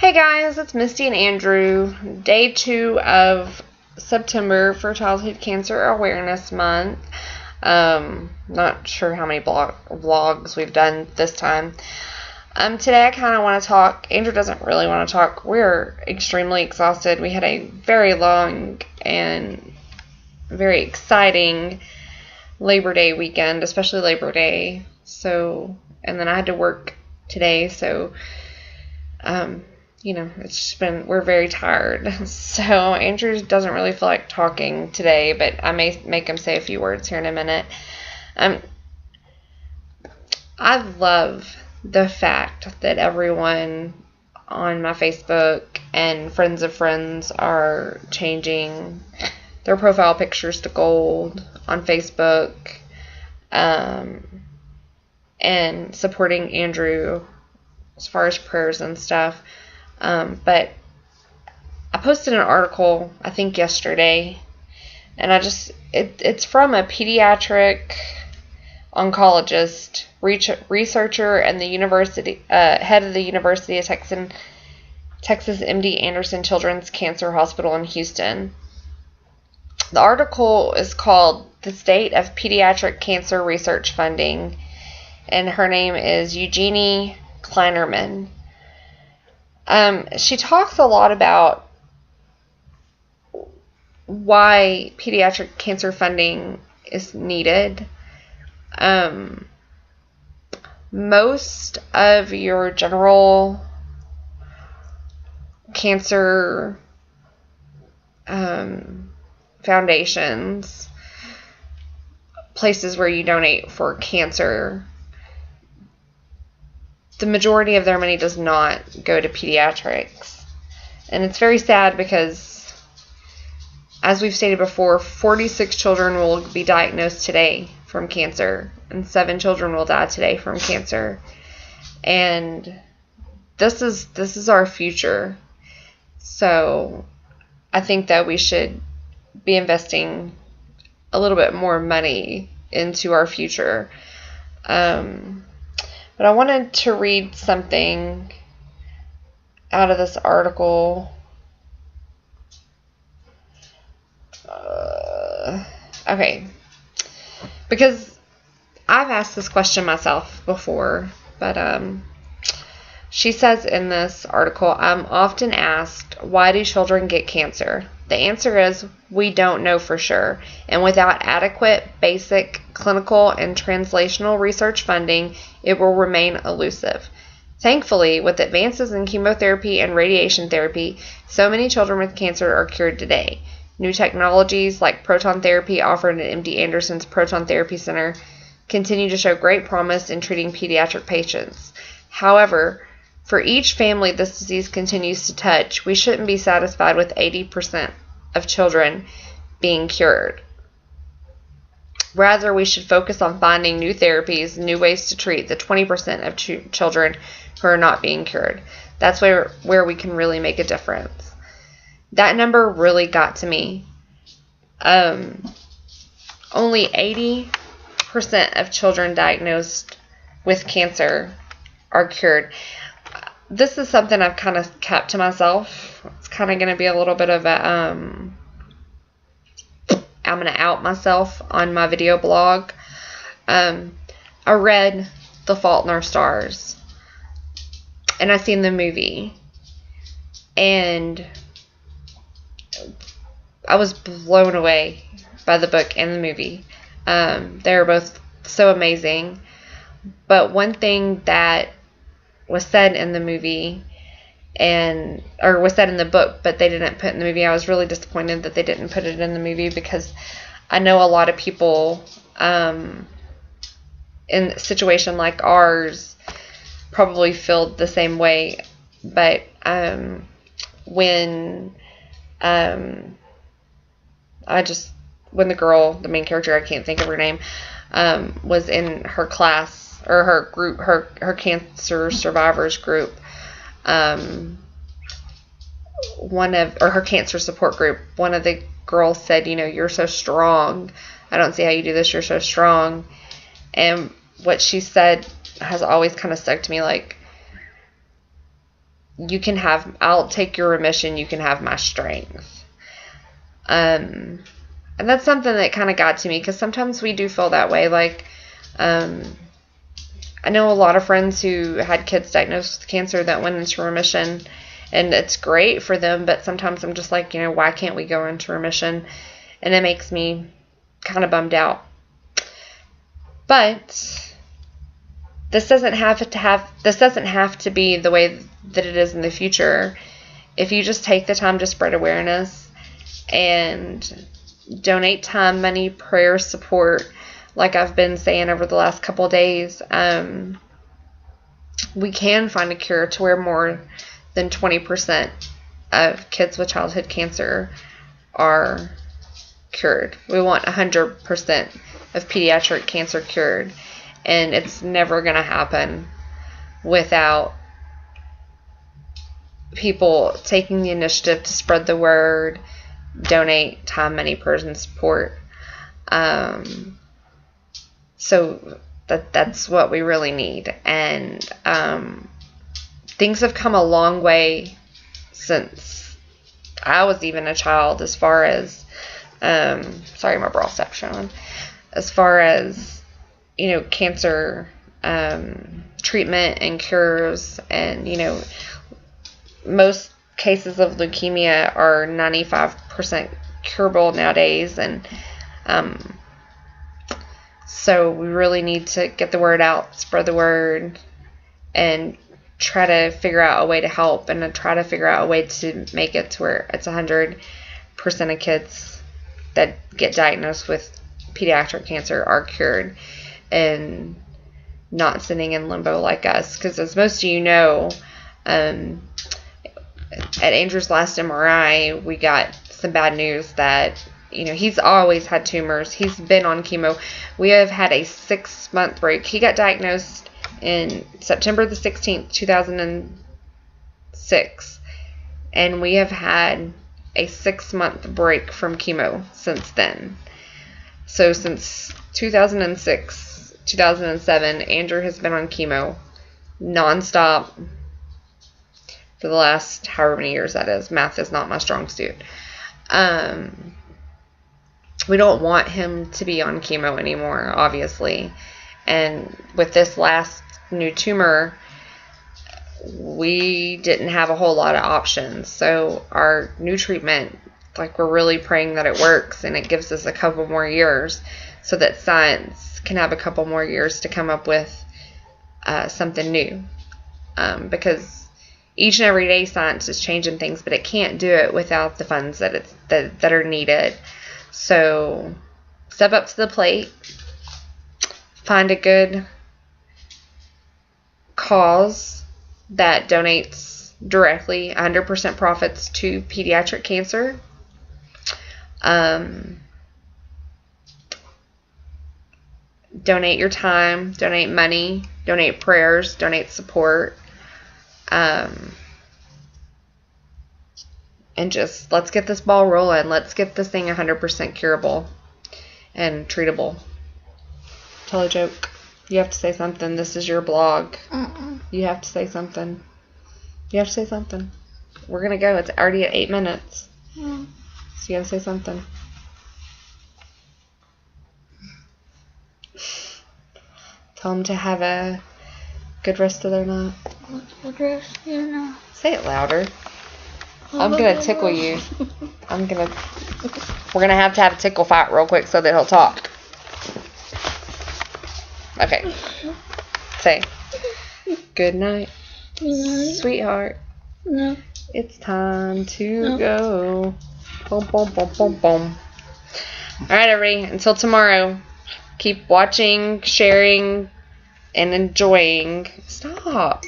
Hey guys, it's Misty and Andrew. Day 2 of September for Childhood Cancer Awareness Month. Not sure how many vlogs we've done this time. Today I kind of want to talk. Andrew doesn't really want to talk. We're extremely exhausted. We had a very long and very exciting Labor Day weekend, especially Labor Day. And then I had to work today, so we're very tired. So Andrew doesn't really feel like talking today, but I may make him say a few words here in a minute. I love the fact that everyone on my Facebook and friends of friends are changing their profile pictures to gold on Facebook, and supporting Andrew as far as prayers and stuff. But I posted an article, I think yesterday, and it's from a pediatric oncologist, researcher, and the university head of the University of Texas MD Anderson Children's Cancer Hospital in Houston. The article is called "The State of Pediatric Cancer Research Funding," and her name is Eugenie Kleinerman. She talks a lot about why pediatric cancer funding is needed. Most of your general cancer foundations, places where you donate for cancer, the majority of their money does not go to pediatrics. And it's very sad because, as we've stated before, 46 children will be diagnosed today from cancer, and 7 children will die today from cancer. And this is our future. So I think that we should be investing a little bit more money into our future. But I wanted to read something out of this article. Okay. Because I've asked this question myself before, but she says in this article, "I'm often asked, why do children get cancer? The answer is, we don't know for sure, and without adequate, basic, clinical, and translational research funding, it will remain elusive. Thankfully, with advances in chemotherapy and radiation therapy, so many children with cancer are cured today. New technologies like proton therapy offered at MD Anderson's Proton Therapy Center continue to show great promise in treating pediatric patients. However, for each family this disease continues to touch, we shouldn't be satisfied with 80% of children being cured. Rather, we should focus on finding new therapies, new ways to treat the 20% of children who are not being cured. That's where we can really make a difference." That number really got to me. Only 80% of children diagnosed with cancer are cured. This is something I've kind of kept to myself. It's kind of going to be a little bit of a, I'm going to out myself on my video blog. I read The Fault in Our Stars, and I seen the movie, and I was blown away by the book and the movie. They were both so amazing. But one thing that was said in the movie, or was said in the book, but they didn't put in the movie. I was really disappointed that they didn't put it in the movie, because I know a lot of people in a situation like ours probably feel the same way. But when the girl, the main character, I can't think of her name, was in her class, or her group, her cancer survivors group, her cancer support group, one of the girls said, "You're so strong. I don't see how you do this. You're so strong." And what she said has always kind of stuck to me, like, I'll take your remission, you can have my strength. And that's something that kind of got to me, because sometimes we do feel that way. Like, I know a lot of friends who had kids diagnosed with cancer that went into remission, and it's great for them, but sometimes I'm just like, why can't we go into remission? And it makes me kind of bummed out. But this doesn't have to be the way that it is in the future. If you just take the time to spread awareness and donate time, money, prayer, support, like I've been saying over the last couple of days, we can find a cure to where more than 20% of kids with childhood cancer are cured. We want 100% of pediatric cancer cured, and it's never going to happen without people taking the initiative to spread the word, donate time, money, prayers, and support. So that's what we really need. And things have come a long way since I was even a child, as far as sorry, my bra stopped showing. As far as cancer treatment and cures, and most cases of leukemia are 95% curable nowadays, and so we really need to get the word out, spread the word, and try to figure out a way to help, and try to figure out a way to make it to where it's 100% of kids that get diagnosed with pediatric cancer are cured and not sitting in limbo like us. Because as most of you know, at Andrew's last MRI, we got some bad news that he's always had tumors. He's been on chemo. We have had a 6-month break. He got diagnosed in September the 16th, 2006. And we have had a 6-month break from chemo since then. So since 2006, 2007, Andrew has been on chemo nonstop for the last however many years that is. Math is not my strong suit. We don't want him to be on chemo anymore, obviously. And with this last new tumor, we didn't have a whole lot of options. So our new treatment, we're really praying that it works, and it gives us a couple more years so that science can have a couple more years to come up with something new. Because each and every day science is changing things, but it can't do it without the funds that are needed. So step up to the plate, find a good cause that donates directly 100% profits to pediatric cancer. Donate your time, donate money, donate prayers, donate support. And just let's get this ball rolling. Let's get this thing 100% curable and treatable. Tell a joke. You have to say something. This is your blog. You have to say something. You have to say something. We're going to go. It's already at 8 minutes. So you have to say something. Tell them to have a good rest of their night. Good rest of your night. Say it louder. I'm going to tickle you. We're going to have a tickle fight real quick so that he'll talk. Okay. Say, good night, sweetheart. No. It's time to go. Boom, boom, boom, boom, boom. All right, everybody. Until tomorrow, keep watching, sharing, and enjoying. Stop.